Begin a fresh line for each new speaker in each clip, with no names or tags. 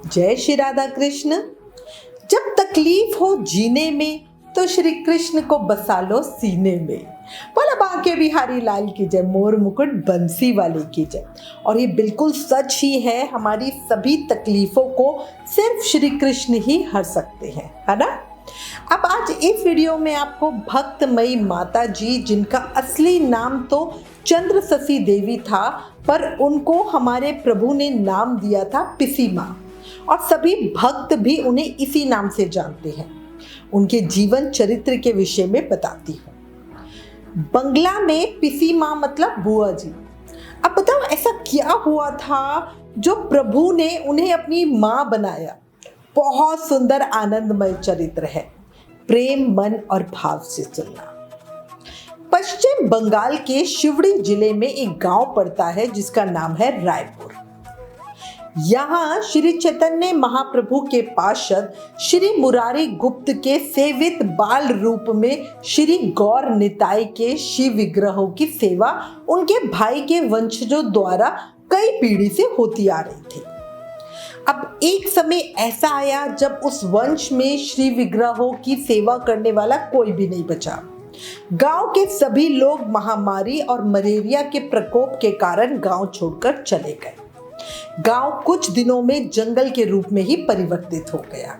जय श्री राधा कृष्ण। जब तकलीफ हो जीने में तो श्री कृष्ण को बसा लो सीने में। बोला बांके बिहारी लाल की जय, मोर मुकुट बंसी वाले की जय। और ये बिल्कुल सच ही है, हमारी सभी तकलीफों को सिर्फ श्री कृष्ण ही हर सकते हैं, है ना। अब आज इस वीडियो में आपको भक्तमयी माता जी, जिनका असली नाम तो चंद्रशशी देवी था, पर उनको हमारे प्रभु ने नाम दिया था पिसी माँ, और सभी भक्त भी उन्हें इसी नाम से जानते हैं, उनके जीवन चरित्र के विषय में बताती हूँ। बंगला में पिसी माँ मतलब बुआ जी। अब बताओ ऐसा क्या हुआ था जो प्रभु ने उन्हें अपनी माँ बनाया। बहुत सुंदर आनंदमय चरित्र है, प्रेम मन और भाव से सुनना। पश्चिम बंगाल के शिवड़ी जिले में एक गांव पड़ता है जिसका नाम है रायपुर। यहाँ श्री चैतन्य महाप्रभु के पार्षद श्री मुरारी गुप्त के सेवित बाल रूप में श्री गौर निताई के शिव विग्रहों की सेवा उनके भाई के वंशजों द्वारा कई पीढ़ी से होती आ रही थी। अब एक समय ऐसा आया जब उस वंश में श्री विग्रहों की सेवा करने वाला कोई भी नहीं बचा। गांव के सभी लोग महामारी और मलेरिया के प्रकोप के कारण गांव छोड़कर चले गए। गांव कुछ दिनों में जंगल के रूप में ही परिवर्तित हो गया।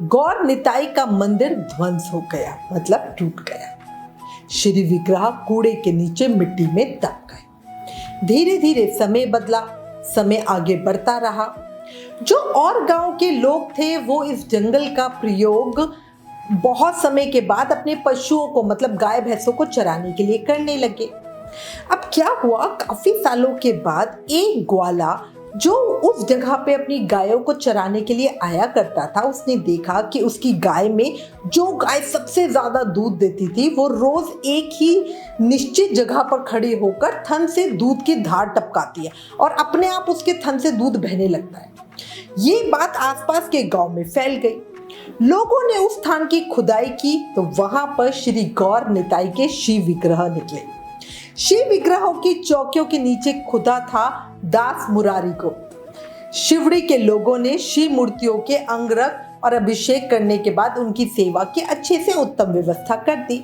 गौर निताई का मंदिर ध्वंस हो गया, मतलब टूट गया। श्री विग्रह कूड़े के नीचे मिट्टी में दब गए। धीरे धीरे समय बदला, समय आगे बढ़ता रहा। जो और गांव के लोग थे वो इस जंगल का प्रयोग बहुत समय के बाद अपने पशुओं को, मतलब गाय भैंसों को चराने के लिए करने लगे। अब क्या हुआ, काफी सालों के बाद एक ग्वाला जो उस जगह पे अपनी गायों को चराने के लिए आया करता था, उसने देखा कि उसकी गाय में जो गाय सबसे ज्यादा दूध देती थी वो रोज एक ही निश्चित जगह पर खड़ी होकर थन से दूध की धार टपकाती है और अपने आप उसके थन से दूध बहने लगता है। ये बात आसपास के गांव में फैल गई। लोगों ने उस स्थान की खुदाई की तो वहां पर श्री गौर निताई के शिव विग्रह निकले। शिव विग्रहों की चौकियों के नीचे खुदा था दास मुरारी को। शिवड़ी के लोगों ने शिव मूर्तियों के अंगरख और अभिषेक करने के बाद उनकी सेवा की अच्छे से उत्तम व्यवस्था कर दी।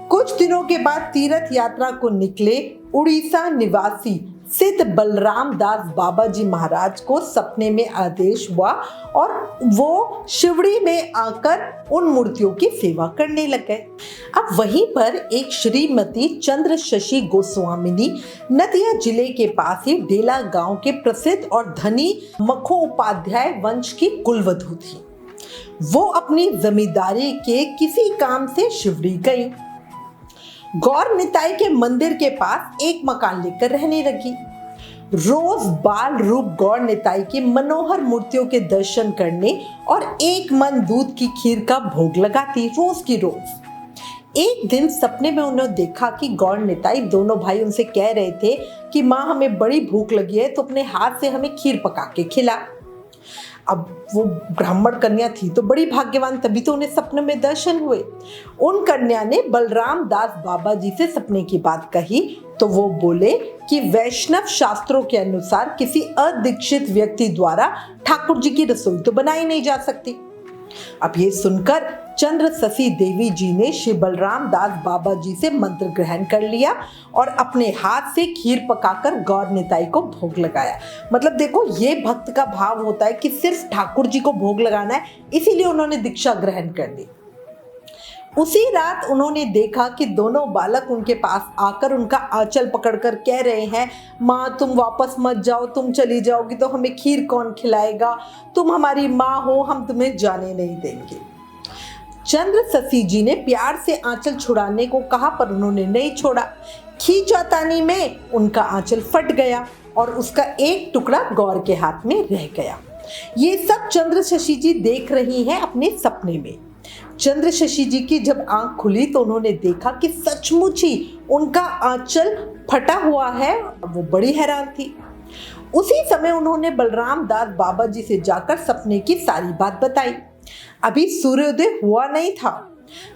कुछ दिनों के बाद तीर्थ यात्रा को निकले उड़ीसा निवासी सिद्ध बलराम दास बाबा जी महाराज को सपने में आदेश हुआ और वो शिवड़ी में आकर उन मूर्तियों की सेवा करने लगे। अब वहीं पर एक श्रीमती चंद्रशशी गोस्वामिनी नदिया जिले के पास ही डेला गांव के प्रसिद्ध और धनी मखोपाध्याय वंश की कुलवधू थी। वो अपनी जमींदारी के किसी काम से शिवड़ी गई। गौर निताई के मंदिर के पास एक मकान लेकर रहने लगी। रोज बाल रूप गौर निताई की मनोहर मूर्तियों के दर्शन करने और एक मन दूध की खीर का भोग लगाती, रोज की रोज। एक दिन सपने में उन्होंने देखा कि गौर निताई, दोनों भाई उनसे कह रहे थे कि माँ हमें बड़ी भूख लगी है तो अपने हाथ से हमें खीर पका के खिला। अब वो ब्राह्मण कन्या थी तो बड़ी भाग्यवान, तभी तो उन्हें सपने में दर्शन हुए। उन कन्या ने बलराम दास बाबा जी से सपने की बात कही तो वो बोले कि वैष्णव शास्त्रों के अनुसार किसी अदीक्षित व्यक्ति द्वारा ठाकुर जी की रसोई तो बनाई नहीं जा सकती। अब ये सुनकर चंद्रशशी देवी जी ने श्री बलराम दास बाबा जी से मंत्र ग्रहण कर लिया और अपने हाथ से खीर पकाकर गौर निताई को भोग लगाया। मतलब देखो, ये भक्त का भाव होता है कि सिर्फ ठाकुर जी को भोग लगाना है, इसीलिए उन्होंने दीक्षा ग्रहण कर ली। उसी रात उन्होंने देखा कि दोनों बालक उनके पास आकर उनका आंचल पकड़कर कह रहे हैं, माँ तुम वापस मत जाओ, तुम चली जाओगी तो हमें खीर कौन खिलाएगा, तुम हमारी माँ हो, हम तुम्हें जाने नहीं देंगे। चंद्रशशी जी ने प्यार से आंचल छुड़ाने को कहा पर उन्होंने नहीं छोड़ा। खींचातानी में उनका आंचल फट गया और उसका एक टुकड़ा गौर के हाथ में रह गया। ये सब चंद्रशशी जी देख रही हैं अपने सपने में। चंद्रशशी जी की जब आंख खुली तो उन्होंने देखा कि सचमुच ही उनका आंचल फटा हुआ है। वो बड़ी हैरान थी। उसी समय उन्होंने बलराम दास बाबा जी से जाकर सपने की सारी बात बताई। अभी सूर्योदय हुआ नहीं था।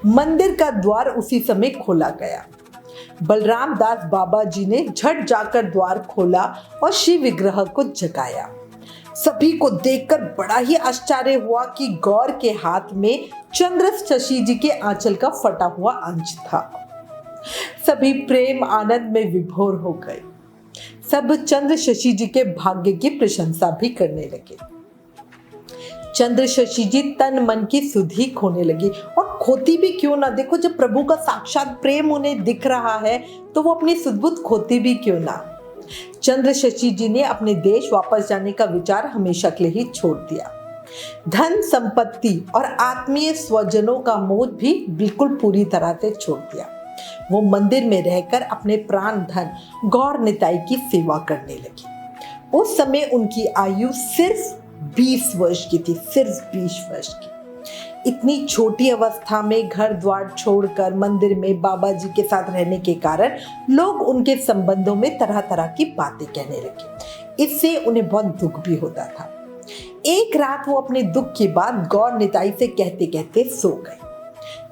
मंदिर का द्वार उसी समय खोला गया। बलराम दास बाबा जी ने झट जाकर द्वार खोला और शिव विग्रह को जगाया। सभी को देखकर बड़ा ही आश्चर्य हुआ कि गौर के हाथ में चंद्र शशि जी के आंचल का फटा हुआ अंश था। सभी प्रेम आनंद में विभोर हो गए। सब चंद्र शशि जी के भाग्य की प्रशंसा भी करने लगे। चंद्र शशि जी तन मन की सुधि खोने लगी, और खोती भी क्यों ना। देखो, जब प्रभु का साक्षात प्रेम उन्हें दिख रहा है तो वो अपनी सुध-बुध खोती भी क्यों ना। चंद्र शशि जी ने अपने देश वापस जाने का विचार हमेशा के लिए ही छोड़ दिया। धन संपत्ति और आत्मीय स्वजनों का मोह भी बिल्कुल पूरी तरह से छोड़ दिया। वो मंदिर में रहकर अपने प्राण धन गौर निताई की सेवा करने लगी। उस समय उनकी आयु सिर्फ 20 वर्ष की थी, सिर्फ 20 वर्ष की। इतनी छोटी अवस्था में घर द्वार छोड़कर मंदिर में बाबा जी के साथ रहने के कारण लोग उनके संबंधों में तरह तरह की बातें कहने लगे। इससे उन्हें बहुत दुख भी होता था। एक रात वो अपने दुख की बात गौर निताई से कहते कहते सो गए।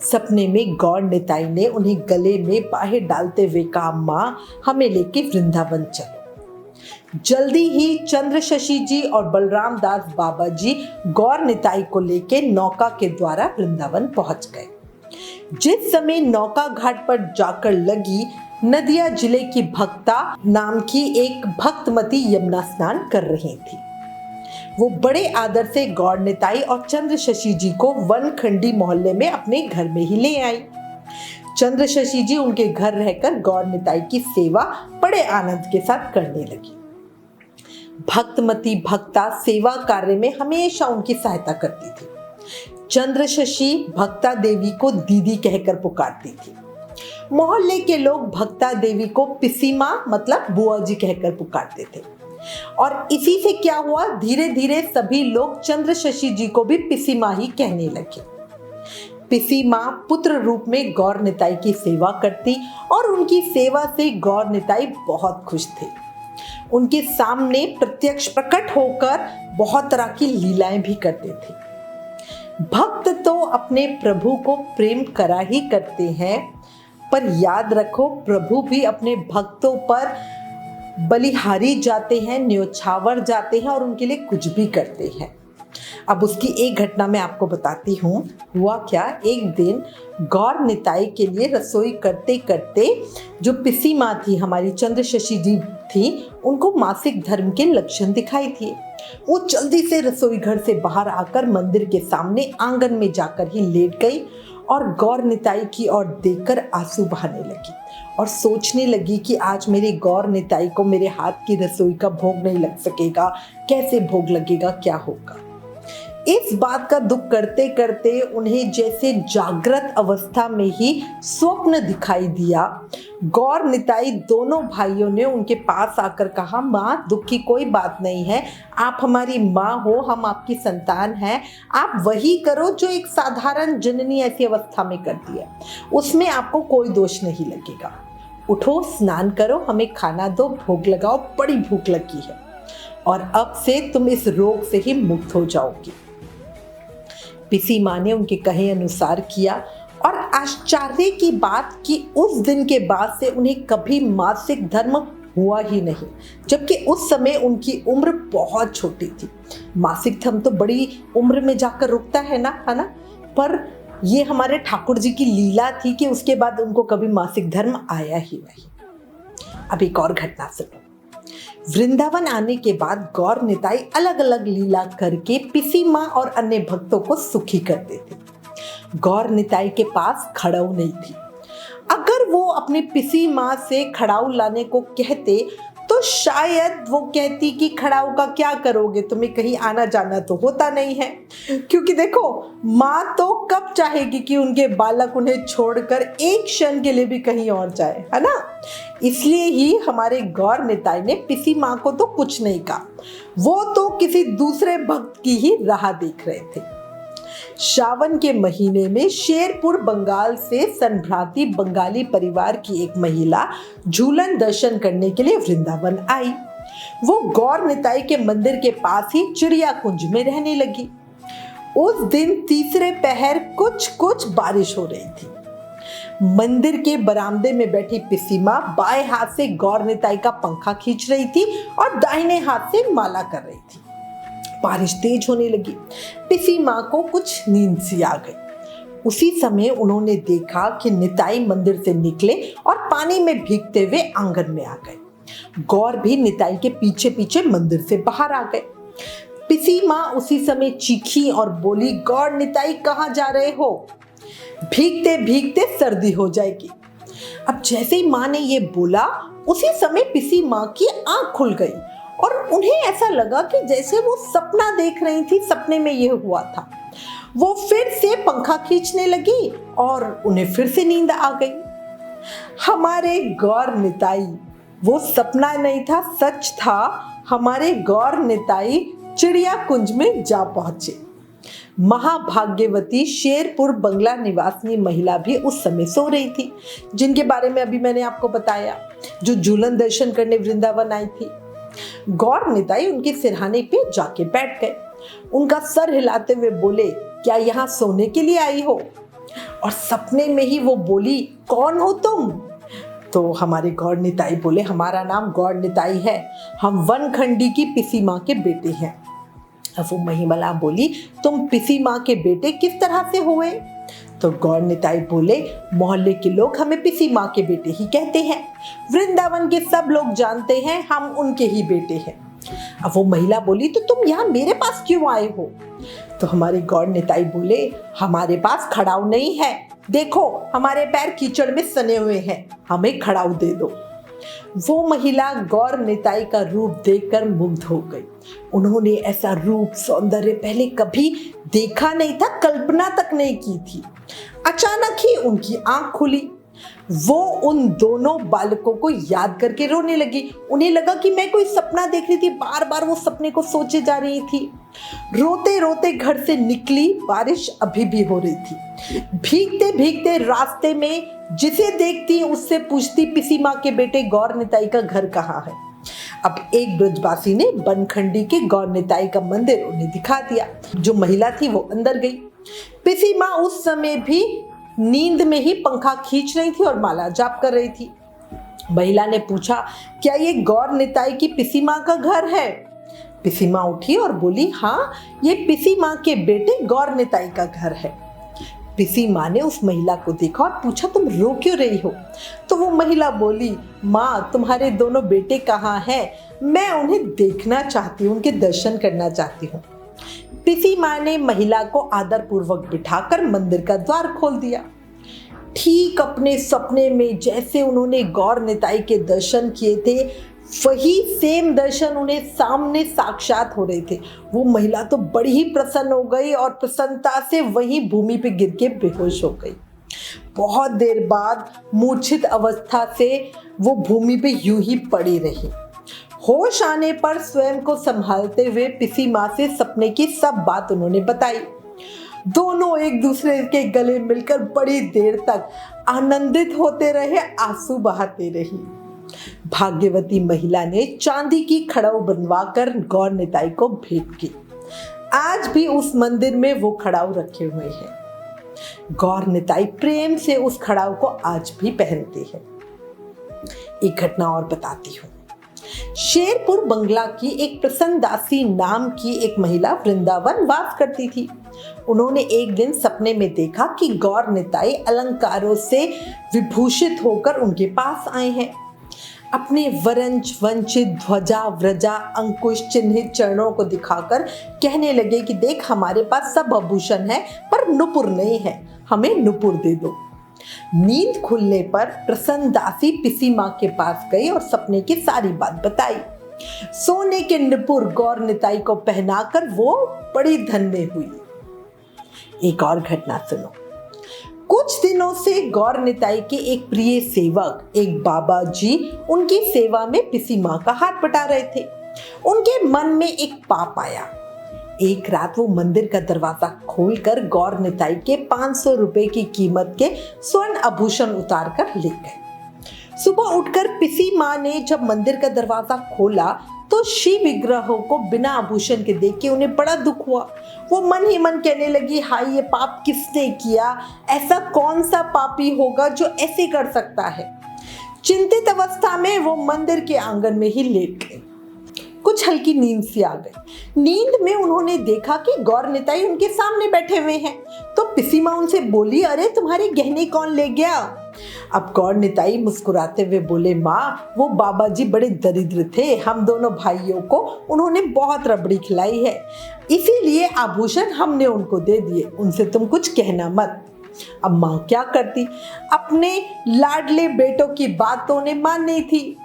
सपने में गौर निताई ने उन्हें गले में बाहें डालते हुए कहा, माँ, हमें लेके वृंदावन चलो। जल्दी ही चंद्र शशि जी और बलराम दास बाबा जी गौर निताई को लेके नौका के द्वारा वृंदावन पहुंच गए। जिस समय नौका घाट पर जाकर लगी, नदिया जिले की भक्ता नाम की एक भक्तमती यमुना स्नान कर रही थी। वो बड़े आदर से गौर निताई और चंद्र शशि जी को वनखंडी मोहल्ले में अपने घर में ही ले आई। चंद्र शशि जी उनके घर रहकर गौर निताई की सेवा बड़े आनंद के साथ करने लगी। भक्तमती भक्ता सेवा कार्य में हमेशा उनकी सहायता करती थी। चंद्र शशि भक्ता देवी को दीदी कहकर पुकारती थी। मोहल्ले के लोग भक्ता देवी को पिसी माँ मतलब बुआ जी कहकर पुकारते थे। और इसी से क्या हुआ, धीरे धीरे सभी लोग चंद्र शशि जी को भी पिसी माँ ही कहने लगे। पिसी माँ पुत्र रूप में गौर निताई की सेवा करती और उनकी सेवा से गौर निताई बहुत खुश थे। उनके सामने प्रत्यक्ष प्रकट होकर बहुत तरह की लीलाएं भी करते थे। भक्त तो अपने प्रभु को प्रेम करा ही करते हैं, पर याद रखो, प्रभु भी अपने भक्तों पर बलिहारी जाते हैं, न्योछावर जाते हैं और उनके लिए कुछ भी करते हैं। अब उसकी एक घटना मैं आपको बताती हूँ। हुआ क्या, एक दिन गौर निताई के लिए रसोई करते करते जो पिसी माँ थी, हमारी चंद्र शशि जी थी, उनको मासिक धर्म के लक्षण दिखाई दिए। वो जल्दी से रसोई घर से बाहर आकर मंदिर के सामने आंगन में जाकर ही लेट गई और गौर निताई की ओर देखकर आंसू बहाने लगी और सोचने लगी कि आज मेरे गौर निताई को मेरे हाथ की रसोई का भोग नहीं लग सकेगा, कैसे भोग लगेगा, क्या होगा। इस बात का दुख करते करते उन्हें जैसे जागृत अवस्था में ही स्वप्न दिखाई दिया। गौर निताई दोनों भाइयों ने उनके पास आकर कहा, माँ, दुख की कोई बात नहीं है, आप हमारी माँ हो, हम आपकी संतान हैं, आप वही करो जो एक साधारण जननी ऐसी अवस्था में करती है, उसमें आपको कोई दोष नहीं लगेगा। उठो, स्नान करो, हमें खाना दो, भोग लगाओ, बड़ी भूख लगी है और अब से तुम इस रोग से ही मुक्त हो जाओगी। पिसी माँ ने उनके कहे अनुसार किया और आश्चर्य की बात कि उस दिन के बाद से उन्हें कभी मासिक धर्म हुआ ही नहीं, जबकि उस समय उनकी उम्र बहुत छोटी थी। मासिक धर्म तो बड़ी उम्र में जाकर रुकता है ना, पर ये हमारे ठाकुर जी की लीला थी कि उसके बाद उनको कभी मासिक धर्म आया ही नहीं। अब एक और घटना सुनो। वृंदावन आने के बाद गौर निताई अलग अलग लीला करके पिसी माँ और अन्य भक्तों को सुखी करते थे। गौर निताई के पास खड़ाऊ नहीं थी। अगर वो अपने पिसी माँ से खड़ाऊ लाने को कहते तो शायद वो कहती कि खड़ाऊ का क्या करोगे, तुम्हें कहीं आना जाना तो होता नहीं है। क्योंकि देखो, माँ तो कब चाहेगी कि उनके बालक उन्हें छोड़कर एक क्षण के लिए भी कहीं और जाए, है ना। इसलिए ही हमारे गौर निताई ने पिसी माँ को तो कुछ नहीं कहा, वो तो किसी दूसरे भक्त की ही राह देख रहे थे। श्रावण के महीने में शेरपुर बंगाल से संभ्रांति बंगाली परिवार की एक महिला झूलन दर्शन करने के लिए वृंदावन आई। वो गौर निताई के मंदिर के पास ही चिड़िया कुंज में रहने लगी। उस दिन तीसरे पहर कुछ बारिश हो रही थी। मंदिर के बरामदे में बैठी पिसी माँ बाएं हाथ से गौर निताई का पंखा खींच रही थी और दाहिने हाथ से माला कर रही थी। बारिश तेज होने लगी। पिसी माँ को कुछ नींद सी आ गई। उसी समय उन्होंने देखा कि निताई मंदिर से निकले और पानी में भीगते हुए आंगन में आ गए। गौर भी निताई के पीछे पीछे मंदिर से बाहर आ गए। पिसी माँ उसी समय चीखी और बोली, गौर निताई कहाँ जा रहे हो? भीगते भीगते सर्दी हो जाएगी। अब जैसे ही माँ ने ये बोला, उसी समय पिसी माँ की आंख खुल गई और उन्हें ऐसा लगा कि जैसे वो सपना देख रही थी, सपने में ये हुआ था। वो फिर से पंखा खींचने लगी और उन्हें फिर से नींद आ गई। हमारे गौर निताई, वो सपना नहीं था, सच था। हमारे गौर निताई चिड़िया कुंज में जा पहुंचे। महाभाग्यवती शेरपुर बंगला निवासी महिला भी उस समय सो रही थी, जिनके बारे में अभी मैंने आपको बताया, जो झूलन दर्शन करने वृंदावन आई थी। गौर निताई उनके सिरहाने पे जाके बैठ गए। उनका सर हिलाते हुए बोले, क्या यहाँ सोने के लिए आई हो? और सपने में ही वो बोली, कौन हो तुम? तो हमारे गौर निताई बोले, हमारा नाम गौर निताई है, हम वनखंडी की पिसी माँ के बेटे हैं। अब वो महिला बोली, तुम पिसी माँ के बेटे किस तरह से हुए? तो गौर निताई बोले, मोहल्ले के लोग हमें पिसी माँ के बेटे ही कहते हैं, वृंदावन के सब लोग जानते हैं हम उनके ही बेटे हैं। अब वो महिला बोली, तो तुम यहाँ मेरे पास क्यों आए हो? तो हमारे गौर निताई बोले, हमारे पास खड़ाऊ नहीं है, देखो हमारे पैर कीचड़ में सने हुए हैं, हमें खड़ाऊ दे दो। वो महिला गौर निताई का रूप देखकर मुग्ध हो गई। उन्होंने ऐसा रूप सौंदर्य पहले कभी देखा नहीं था, कल्पना तक नहीं की थी। अचानक ही उनकी आंख खुली। वो उन दोनों बालकों को याद करके रोने लगी। उन्हें लगा कि मैं कोई सपना देख रही थी, बार बार वो सपने को सोचे जा रही थी। रोते रोते घर से निकली, बारिश अभी भी हो रही थी। भीगते भीगते रास्ते में जिसे देखती उससे पूछती, पिसी माँ के बेटे गौर निताई का घर कहाँ है? अब एक ब्रजवासी ने बनखंडी के गौर निताई का मंदिर उन्हें दिखा दिया। जो महिला थी वो अंदर गई। पिसी माँ उस समय भी नींद में ही पंखा खींच रही थी और माला जाप कर रही थी। महिला ने पूछा, क्या ये गौर निताई की पिसी माँ का घर है? पिसी माँ उठी और बोली, हाँ, ये पिसी माँ के बेटे गौर निताई का घर है। पिसी माँ ने उस महिला को देखा और पूछा, तुम रो क्यों रही हो? तो वो महिला बोली, माँ, तुम्हारे दोनों बेटे कहाँ हैं? मैं उन्हें देखना चाहती हूँ, उनके दर्शन करना चाहती हूँ। पिसी माँ ने महिला को आदर पूर्वक बिठाकर मंदिर का द्वार खोल दिया। ठीक अपने सपने में जैसे उन्होंने गौर निताई के दर्शन किए थे, वही सेम दर्शन उन्हें सामने साक्षात हो रहे थे। वो महिला तो बड़ी ही प्रसन्न हो गई और प्रसन्नता से वहीं भूमि पे गिर के बेहोश हो गई। बहुत देर बाद मूर्छित अवस्था से वो भूमि पे यूं ही पड़ी रही। होश आने पर स्वयं को संभालते हुए पिसी माँ से सपने की सब बात उन्होंने बताई। दोनों एक दूसरे के गले मिलकर बड़ी देर तक आनंदित होते रहे, आंसू बहाते रही। भाग्यवती महिला ने चांदी की खड़ाऊ बनवाकर गौर निताई को भेंट की। आज भी उस मंदिर में वो खड़ाऊ रखे हुए हैं। गौर निताई प्रेम से उस खड़ाऊ को आज भी पहनते हैं। एक घटना और बताती हूँ। शेरपुर बंगला की एक प्रसन्न दासी नाम की एक महिला वृंदावन वास करती थी। उन्होंने एक दिन सपने में देखा कि गौर निताई अलंकारों से विभूषित होकर उनके पास आए हैं। अपने वरंच वंचित ध्वजा व्रजा अंकुश चिन्हित चरणों को दिखाकर कहने लगे कि देख, हमारे पास सब आभूषण है पर नुपुर नहीं है, हमें नुपुर दे दो। नींद खुलने पर प्रसन्न दासी पिसी माँ के पास गई और सपने की सारी बात बताई। सोने के नुपुर गौर निताई को पहनाकर वो बड़ी धन्य हुई। एक और घटना सुनो। कुछ दिनों से गौर निताई के एक प्रिय सेवक, एक बाबा जी, उनकी सेवा में पिसी माँ का हाथ बटा रहे थे। उनके मन में एक पाप आया। एक रात वो मंदिर का दरवाजा खोलकर गौर निताई के 500 रुपए की कीमत के स्वर्ण आभूषण उतार कर ले गए। सुबह उठकर पिसी माँ ने जब मंदिर का दरवाजा खोला तो शिव विग्रहों को बिना आभूषण के देख के उन्हें बड़ा दुख हुआ। वो मन ही मन कहने लगी, हाय, ये पाप किसने किया? ऐसा कौन सा पापी होगा जो ऐसे कर सकता है? चिंतित अवस्था में वो मंदिर के आंगन में ही लेट गई। कुछ हल्की नींद सी आ गई। नींद में उन्होंने देखा कि गौर निताई उनके सामने बैठे हुए हैं। तो पिसी माँ उनसे बोली, अरे तुम्हारे गहने कौन ले गया? अब गौर निताई मुस्कुराते हुए बोले, माँ वो बाबा जी बड़े दरिद्र थे, हम दोनों भाइयों को उन्होंने बहुत रबड़ी खिलाई है, इसीलिए आभूषण हमने उनको दे दिए, उनसे तुम कुछ कहना मत। अब माँ क्या करती, अपने लाडले बेटों की बात तो उन्हें माननी थी,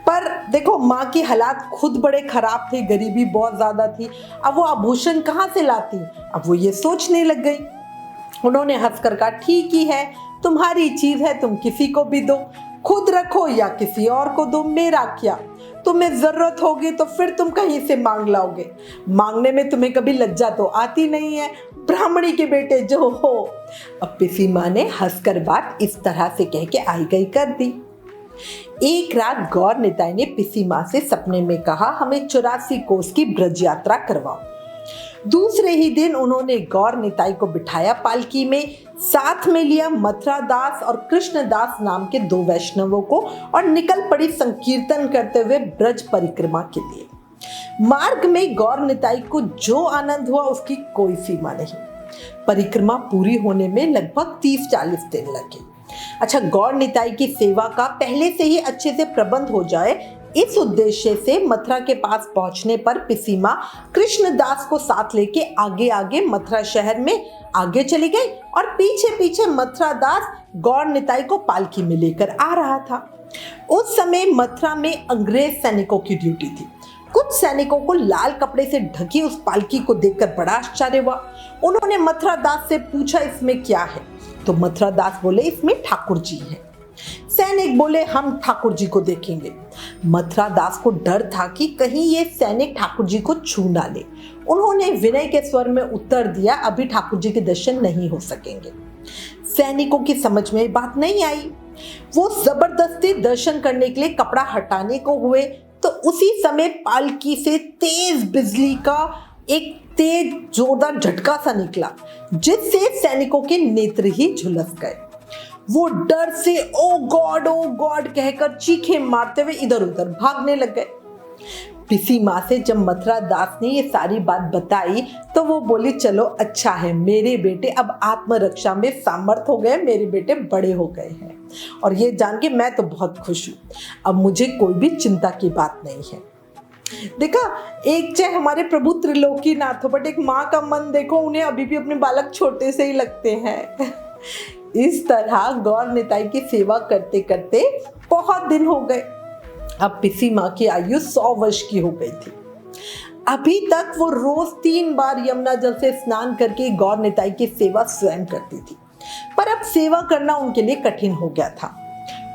पर देखो माँ की हालात खुद बड़े खराब थे, गरीबी बहुत ज्यादा थी, अब वो आभूषण कहाँ से लाती? अब वो ये सोचने लग गई। उन्होंने हंसकर कहा, ठीक ही है, तुम्हारी चीज है, तुम किसी को भी दो, खुद रखो या किसी और को दो, मेरा क्या, तुम्हें जरूरत होगी तो फिर तुम कहीं से मांग लाओगे, मांगने में तुम्हें कभी लज्जा तो आती नहीं है, ब्राह्मणी के बेटे जो हो। अब पिसी माँ ने हंसकर बात इस तरह से कह के आई गई कर दी। एक रात गौर निताई ने पिसी माँ से सपने में कहा, हमें 84 कोस की ब्रज यात्रा करवाओ। दूसरे ही दिन उन्होंने गौर निताई को बिठाया पालकी में, साथ में लिया मथुरा दास और कृष्णदास नाम के 2 वैष्णवों को और निकल पड़ी संकीर्तन करते हुए ब्रज परिक्रमा के लिए। मार्ग में गौर निताई को जो आनंद हुआ उसकी कोई सीमा नहीं। परिक्रमा पूरी होने में लगभग 30-40 दिन लगे। अच्छा, गौर निताई की सेवा का पहले से ही अच्छे से प्रबंध हो जाए, इस उद्देश्य से मथुरा के पास पहुंचने पर पिसी माँ कृष्णदास को साथ लेके आगे आगे मथुरा शहर में आगे चली गई और पीछे पीछे मथुरा दास गौर निताई को पालकी में लेकर आ रहा था। उस समय मथुरा में अंग्रेज सैनिकों की ड्यूटी थी। कुछ सैनिकों को लाल कपड़े से ढकी उस पालकी को देखकर बड़ा आश्चर्य हुआ। उन्होंने मथुरा दास से पूछा, इसमें क्या है? तो मथुरा दास बोले, इसमें ठाकुर जी हैं। सैनिक बोले, हम ठाकुर जी को देखेंगे। मथुरा दास को डर था कि कहीं ये सैनिक ठाकुर जी को छू ना ले। उन्होंने विनय के स्वर में उत्तर दिया, अभी ठाकुर जी के दर्शन नहीं हो सकेंगे। सैनिकों की समझ में बात नहीं आई। वो जबरदस्ती दर्शन करने के लिए कपड़ा हटाने को हुए तो उसी समय पालकी से तेज बिजली का एक तेज जोरदार झटका सा निकला, जिससे सैनिकों के नेत्र ही झुलस गए। वो डर से ओ गॉड कहकर चीखें मारते हुए इधर उधर भागने लग गए। पिसी माँ से जब मथुरा दास ने ये सारी बात बताई तो वो बोली, चलो अच्छा है, मेरे बेटे अब आत्मरक्षा में सामर्थ हो गए, मेरे बेटे बड़े हो गए हैं, और ये जान के मैं तो बहुत खुश हूँ, अब मुझे कोई भी चिंता की बात नहीं है। देखा, एक चाहे हमारे प्रभु त्रिलोकीनाथ हो, बट एक माँ का मन देखो, उन्हें अभी भी अपने बालक छोटे से ही लगते हैं। इस तरह गौर निताई की सेवा करते करते बहुत दिन हो गए। अब पिसी माँ की आयु 100 वर्ष की हो गई थी। अभी तक वो रोज 3 बार यमुना जल से स्नान करके गौर निताई की सेवा स्वयं करती थी, पर अब सेवा करना उनके लिए कठिन हो गया था।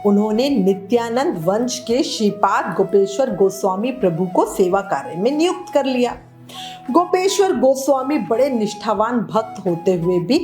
उन्होंने नित्यानंद वंश के श्रीपाद गोपेश्वर गोस्वामी प्रभु को सेवा कार्य में नियुक्त कर लिया। गोपेश्वर गोस्वामी बड़े निष्ठावान भक्त होते हुए भी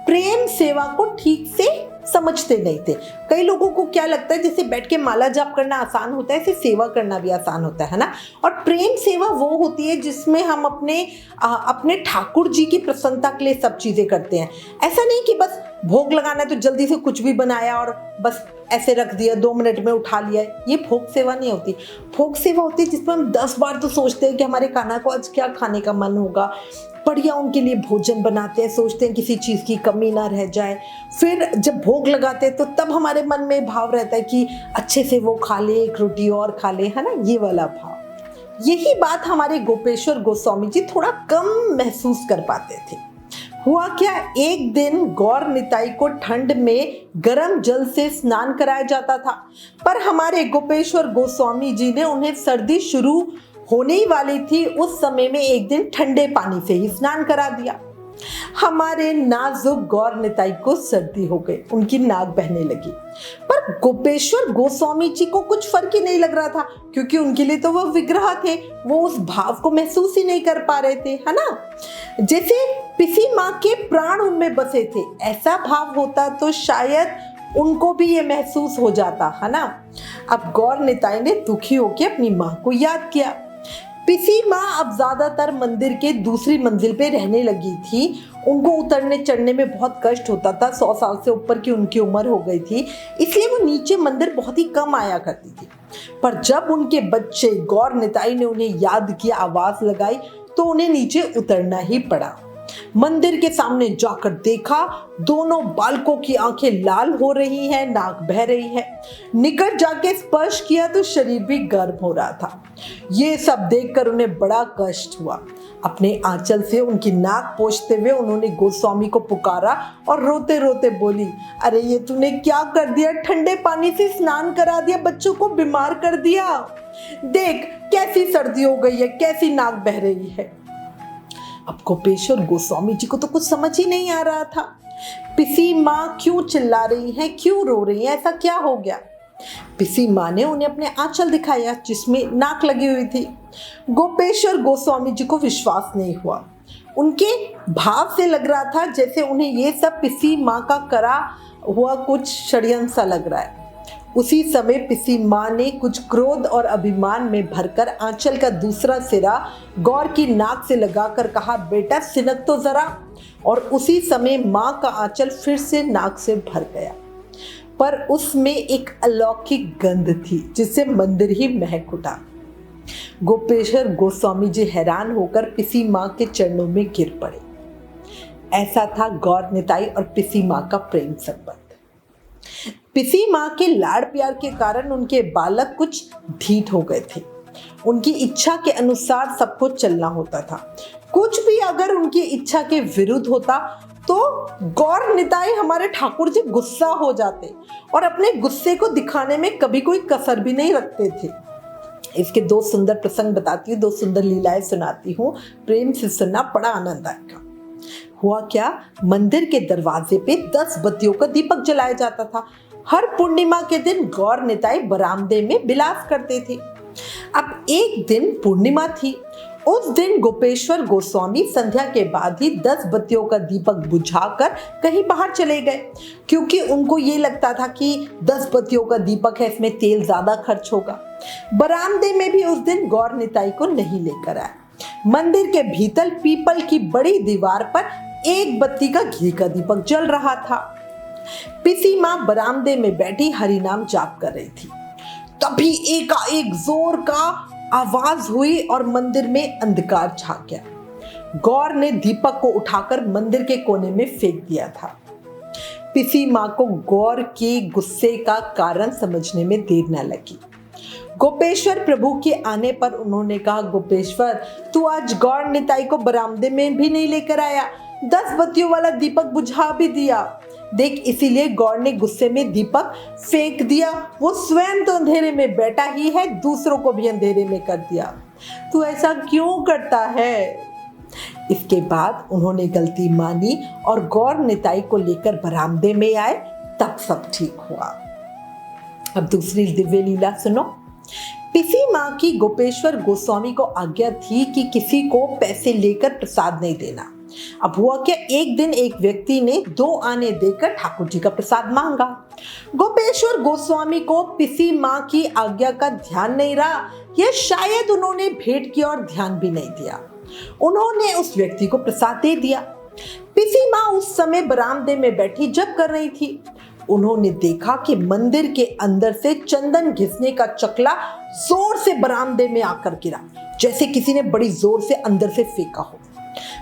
प्रेम सेवा को ठीक से समझते नहीं थे। कई लोगों को क्या लगता है, जैसे बैठ के माला जाप करना आसान होता है, ऐसे सेवा करना भी आसान होता है ना। और प्रेम सेवा वो होती है जिसमें हम अपने ठाकुर जी की प्रसन्नता के लिए सब चीजें करते हैं। ऐसा नहीं कि बस भोग लगाना है तो जल्दी से कुछ भी बनाया और बस ऐसे रख दिया, 2 मिनट में उठा लिया, ये भोग सेवा नहीं होती। भोग सेवा होती है जिसमें हम 10 बार तो सोचते हैं कि हमारे कान्हा को आज क्या खाने का मन होगा, बढ़िया उनके लिए भोजन बनाते हैं, सोचते हैं किसी चीज़ की कमी ना रह जाए। फिर जब भोग लगाते हैं तो तब हमारे मन में भाव रहता है कि अच्छे से वो खा ले, एक रोटी और खा ले, है ना, ये वाला भाव। यही बात हमारे गोपेश्वर गोस्वामी जी थोड़ा कम महसूस कर पाते थे। हुआ क्या, एक दिन गौर निताई को ठंड में गर्म जल से स्नान कराया जाता था, पर हमारे गोपेश्वर गोस्वामी जी ने उन्हें सर्दी शुरू होने ही वाली थी उस समय में एक दिन ठंडे पानी से ही स्नान करा दिया। हमारे नाजुक गौर निताई को सर्दी हो गई, उनकी नाक बहने लगी, पर गोपेश्वर गोस्वामी जी को कुछ फर्क ही नहीं लग रहा था, क्योंकि उनके लिए तो वह विग्रह थे, वो उस भाव को महसूस ही नहीं कर पा रहे थे, है ना। जैसे पिसी माँ के प्राण उनमें बसे थे, ऐसा भाव होता तो शायद उनको भी ये महसूस हो जाता, है ना। अब गौर निताई ने दुखी होकर अपनी माँ को याद किया। पिसी माँ अब ज्यादातर मंदिर के दूसरी मंजिल पे रहने लगी थी। उनको उतरने चढ़ने में बहुत कष्ट होता था, 100 साल से ऊपर की उनकी उम्र हो गई थी, इसलिए वो नीचे मंदिर बहुत ही कम आया करती थी। पर जब उनके बच्चे गौर निताई ने उन्हें याद किया, आवाज लगाई, तो उन्हें नीचे उतरना ही पड़ा। मंदिर के सामने जाकर देखा, दोनों बालकों की आंखें लाल हो रही हैं, नाक बह रही है। निकट जाके स्पर्श किया तो शरीर भी गर्म हो रहा था। ये सब देखकर उन्हें बड़ा कष्ट हुआ। अपने आंचल से उनकी नाक पोंछते हुए उन्होंने गोस्वामी को पुकारा और रोते रोते बोली, अरे ये तूने क्या कर दिया? ठंडे पानी से स्नान करा दिया, बच्चों को बीमार कर दिया। देख कैसी सर्दी हो गई है, कैसी नाक बह रही है। अब गोपेश्वर गोस्वामी जी को तो कुछ समझ ही नहीं आ रहा था। पिसी माँ क्यों चिल्ला रही है, क्यों रो रही है, ऐसा क्या हो गया? पिसी माँ ने उन्हें अपने आंचल दिखाया जिसमें नाक लगी हुई थी। गोपेश्वर गोस्वामी जी को विश्वास नहीं हुआ। उनके भाव से लग रहा था जैसे उन्हें ये सब पिसी माँ का करा हुआ कुछ षड्यंत्र सा लग रहा है। उसी समय पिसी माँ ने कुछ क्रोध और अभिमान में भरकर आंचल का दूसरा सिरा गौर की नाक से लगाकर कहा, बेटा सिनक तो जरा। और उसी समय माँ का आंचल फिर से नाक से भर गया, पर उसमें एक अलौकिक गंध थी जिससे मंदिर ही महक उठा। गोपेश्वर गोस्वामी जी हैरान होकर पिसी माँ के चरणों में गिर पड़े। ऐसा था गौर निताई और पिसी माँ का प्रेम संबंध। पिसी माँ के लाड़ प्यार के कारण उनके बालक कुछ ढीठ हो गए थे। उनकी इच्छा के अनुसार सब कुछ चलना होता था। कुछ भी अगर उनकी इच्छा के विरुद्ध होता तो गौर निताई हमारे ठाकुर जी गुस्सा हो जाते और अपने गुस्से को दिखाने में कभी कोई कसर भी नहीं रखते थे। इसके दो सुंदर प्रसंग बताती हूँ, दो सुंदर लीलाएं सुनाती हूँ। प्रेम से सुनना, बड़ा आनंद आएगा। हुआ क्या, मंदिर के दरवाजे पे 10 बत्तियों का दीपक जलाया जाता था। हर पूर्णिमा के दिन गौर निताई बरामदे में बिलास करते थे। अब एक दिन पूर्णिमा थी। उस दिन गोपेश्वर गोस्वामी संध्या के बाद ही 10 बत्तियों का दीपक बुझाकर कहीं बाहर चले गए, क्योंकि उनको ये लगता था कि 10 बत्तियों का दीपक है, इसमें तेल ज्यादा खर्च होगा। बरामदे में भी उस दिन गौर निताई को नहीं लेकर आए। मंदिर के भीतर पीपल की बड़ी दीवार पर एक बत्ती का घी का दीपक जल रहा था। पिसी माँ बरामदे में बैठी हरिनाम जाप कर रही थी। तभी एकाएक जोर का आवाज हुई और मंदिर में अंधकार छा गया। गौर ने दीपक को उठाकर मंदिर के कोने में फेंक दिया था। पिसी माँ को गौर के गुस्से का कारण समझने में देर न लगी। गोपेश्वर प्रभु के आने पर उन्होंने कहा, गोपेश्वर तू आज गौर निताई को बरामदे में भी नहीं लेकर आया, 10 बत्तियों वाला दीपक बुझा भी दिया। देख, इसीलिए गौर ने गुस्से में दीपक फेंक दिया। वो स्वयं तो अंधेरे में बैठा ही है, दूसरों को भी अंधेरे में कर दिया। तू ऐसा क्यों करता है? इसके बाद उन्होंने गलती मानी और गौर निताई को लेकर बरामदे में आए। तब सब ठीक हुआ। अब दूसरी दिव्य लीला सुनो। पिसी माँ की गोपेश्वर गोस्वामी को आज्ञा थी कि किसी को पैसे लेकर प्रसाद नहीं देना। अब हुआ क्या, एक दिन एक व्यक्ति ने 2 आने देकर ठाकुर जी का प्रसाद मांगा। गोपेश्वर गोस्वामी को पिसी माँ की आज्ञा का ध्यान नहीं रहा, या शायद उन्होंने भेंट की और ध्यान भी नहीं दिया। उन्होंने उस व्यक्ति को प्रसाद दे दिया। पिसी माँ उस समय बरामदे में बैठी जप कर रही थी। उन्होंने देखा कि मंदिर के अंदर से चंदन घिसने का चकला जोर से बरामदे में आकर गिरा, जैसे किसी ने बड़ी जोर से अंदर से फेंका हो।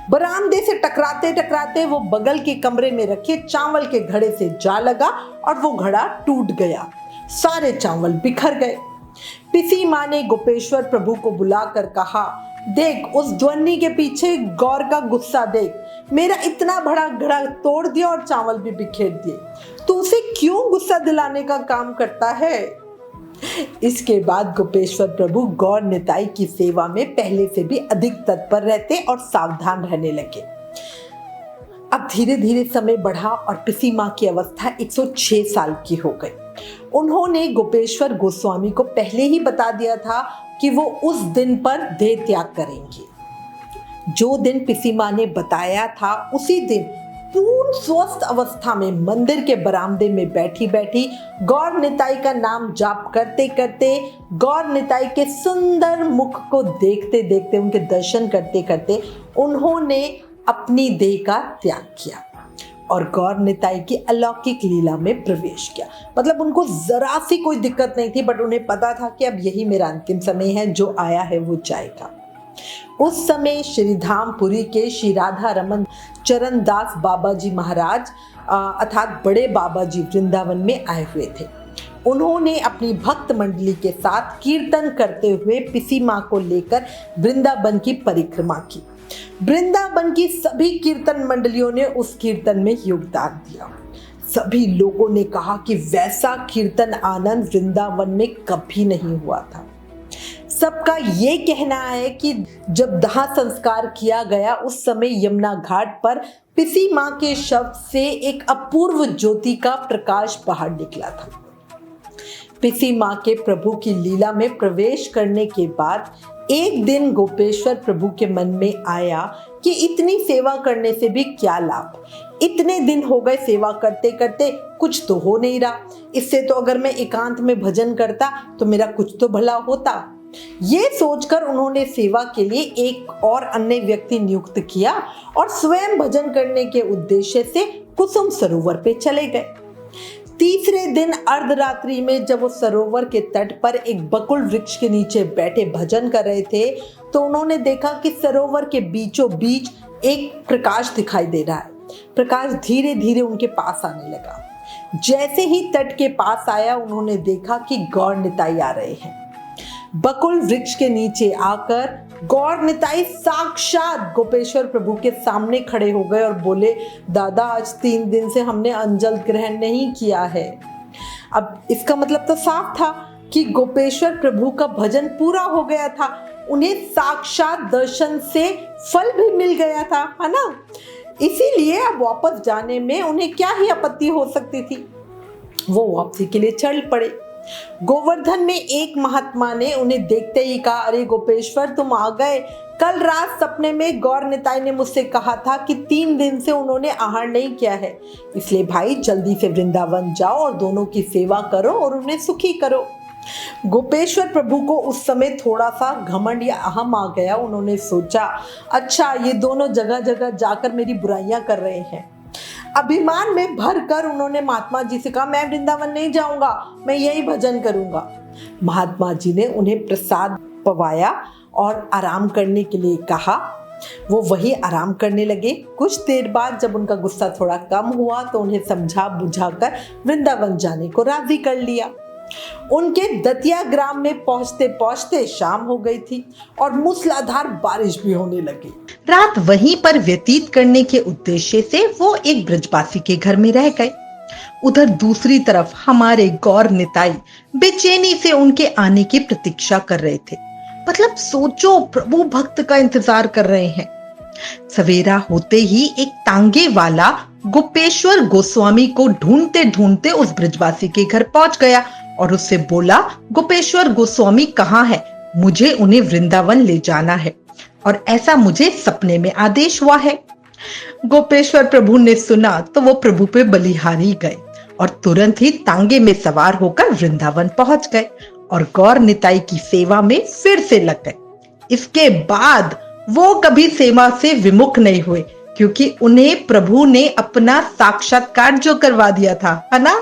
बरामदे से टकराते टकराते वो बगल के कमरे में रखे चावल के घड़े से जा लगा और वो घड़ा टूट गया। सारे चावल बिखर गए। पिसी माँ ने गोपेश्वर प्रभु को बुलाकर कहा, देख उस ध्वनि के पीछे गौर का गुस्सा देख। मेरा इतना बड़ा घड़ा तोड़ दिया और चावल भी बिखेर दिए। तू उसे क्यों गुस्सा दिलाने का काम करता है? इसके बाद गोपेश्वर प्रभु गौर निताई की सेवा में पहले से भी अधिक तत्पर रहते और सावधान रहने लगे। अब धीरे धीरे समय बढ़ा और पिसी माँ की अवस्था 106 साल की हो गई। उन्होंने गोपेश्वर गोस्वामी को पहले ही बता दिया था कि वो उस दिन पर देह त्याग करेंगे। जो दिन पिसी माँ ने बताया था, उसी दिन पूर्ण स्वस्थ अवस्था में मंदिर के बरामदे में बैठी बैठी गौर निताई का नाम जाप करते करते, गौर निताई के सुंदर मुख को देखते देखते, उनके दर्शन करते करते उन्होंने अपनी देह का त्याग किया और गौर निताई की अलौकिक लीला में प्रवेश किया। मतलब उनको जरा सी कोई दिक्कत नहीं थी, बट उन्हें पता था कि अब यही मेरा अंतिम समय है, जो आया है वो जाएगा। उस समय श्री धामपुरी के श्री राधा रमन चरण दास बाबा जी महाराज अर्थात बड़े बाबा जी वृंदावन में आए हुए थे। उन्होंने अपनी भक्त मंडली के साथ कीर्तन करते हुए पिसी माँ को लेकर वृंदावन की परिक्रमा की। वृंदावन की सभी कीर्तन मंडलियों ने उस कीर्तन में योगदान दिया। सभी लोगों ने कहा कि वैसा कीर्तन आनंद वृंदावन में कभी नहीं हुआ था। सबका ये कहना है कि जब दाह संस्कार किया गया उस समय यमुना घाट पर पिसी माँ के शव से एक अपूर्व ज्योति का प्रकाश बाहर निकला था। पिसी माँ के प्रभु की लीला में प्रवेश करने के बाद एक दिन गोपेश्वर प्रभु के मन में आया कि इतनी सेवा करने से भी क्या लाभ, इतने दिन हो गए सेवा करते करते, कुछ तो हो नहीं रहा। इससे तो अगर मैं एकांत में भजन करता तो मेरा कुछ तो भला होता। ये सोचकर उन्होंने सेवा के लिए एक और अन्य व्यक्ति नियुक्त किया और स्वयं भजन करने के उद्देश्य से कुसुम सरोवर पे चले गए। तीसरे दिन अर्धरात्रि में जब वो सरोवर के तट पर एक बकुल वृक्ष के नीचे बैठे भजन कर रहे थे तो उन्होंने देखा कि सरोवर के बीचों बीच एक प्रकाश दिखाई दे रहा है। प्रकाश धीरे धीरे उनके पास आने लगा। जैसे ही तट के पास आया उन्होंने देखा कि गौर निताई आ रहे हैं। बकुल वृक्ष के नीचे आकर गौर निताई साक्षात गोपेश्वर प्रभु के सामने खड़े हो गए और बोले, दादा आज 3 दिन से हमने अंजल ग्रहण नहीं किया है। अब इसका मतलब तो साफ था कि गोपेश्वर प्रभु का भजन पूरा हो गया था, उन्हें साक्षात दर्शन से फल भी मिल गया था, है ना। इसीलिए अब वापस जाने में उन्हें क्या ही आपत्ति हो सकती थी। वो वापसी के लिए चल पड़े। गोवर्धन में एक महात्मा ने उन्हें देखते ही कहा, अरे गोपेश्वर तुम आ गए। कल रात सपने में गौर निताई ने मुझसे कहा था कि 3 दिन से उन्होंने आहार नहीं किया है, इसलिए भाई जल्दी से वृंदावन जाओ और दोनों की सेवा करो और उन्हें सुखी करो। गोपेश्वर प्रभु को उस समय थोड़ा सा घमंड या अहम आ गया। उन्होंने सोचा, अच्छा ये दोनों जगह जगह जाकर मेरी बुराइयां कर रहे हैं। अभिमान में भरकर उन्होंने महात्मा जी से कहा, मैं वृंदावन नहीं जाऊंगा, मैं यही भजन करूंगा। महात्मा जी ने उन्हें प्रसाद पवाया और आराम करने के लिए कहा। वो वही आराम करने लगे। कुछ देर बाद जब उनका गुस्सा थोड़ा कम हुआ तो उन्हें समझा बुझाकर वृंदावन जाने को राजी कर लिया। उनके दतिया ग्राम में पहुंचते पहुंचते शाम हो गई थी और मूसलाधार बारिश भी होने लगी।
रात वहीं पर व्यतीत करने के उद्देश्य से वो एक ब्रजवासी के घर में रह गए। उधर दूसरी तरफ हमारे गौर निताई बेचैनी से उनके आने की प्रतीक्षा कर रहे थे। मतलब सोचो, प्रभु भक्त का इंतजार कर रहे हैं। सवेरा होते ही एक तांगे वाला गोपेश्वर गोस्वामी को ढूंढते ढूंढते उस ब्रजवासी के घर पहुंच गया और उससे बोला, गोपेश्वर गोस्वामी कहाँ है? मुझे उन्हें वृंदावन ले जाना है और ऐसा मुझे सपने में आदेश हुआ है। गोपेश्वर प्रभु ने सुना तो वो प्रभु पे बलिहारी गए और तुरंत ही तांगे में सवार होकर वृंदावन पहुंच गए और गौर निताई की सेवा में फिर से लग गए। इसके बाद वो कभी सेवा से विमुख नहीं हुए, क्योंकि उन्हें प्रभु ने अपना साक्षात्कार जो करवा दिया था, है ना।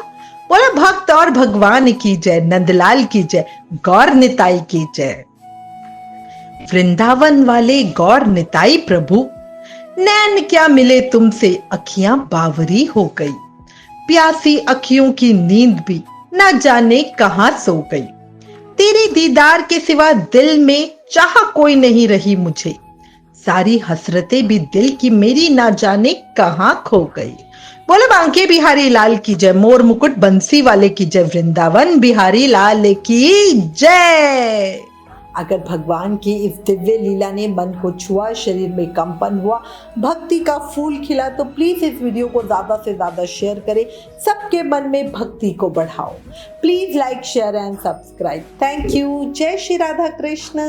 बोला, भक्त और भगवान की जय, नंदलाल की जय, गौर निताई की जय। वृंदावन वाले गौर निताई प्रभु, नैन क्या मिले तुमसे, अखियां बावरी हो गई। प्यासी अखियों की नींद भी न जाने कहां सो गई। तेरे दीदार के सिवा दिल में चाह कोई नहीं रही मुझे। सारी हसरतें भी दिल की मेरी ना जाने कहां खो गई। बोले बांके बिहारी लाल की जय, मोर मुकुट बंसी वाले की जय, वृंदावन बिहारी लाल की जय।
अगर भगवान की इस दिव्य लीला ने मन को छुआ, शरीर में कंपन हुआ, भक्ति का फूल खिला, तो प्लीज इस वीडियो को ज्यादा से ज्यादा शेयर करें, सबके मन में भक्ति को बढ़ाओ। Please like, share and subscribe. Thank you. जय श्री राधा कृष्ण।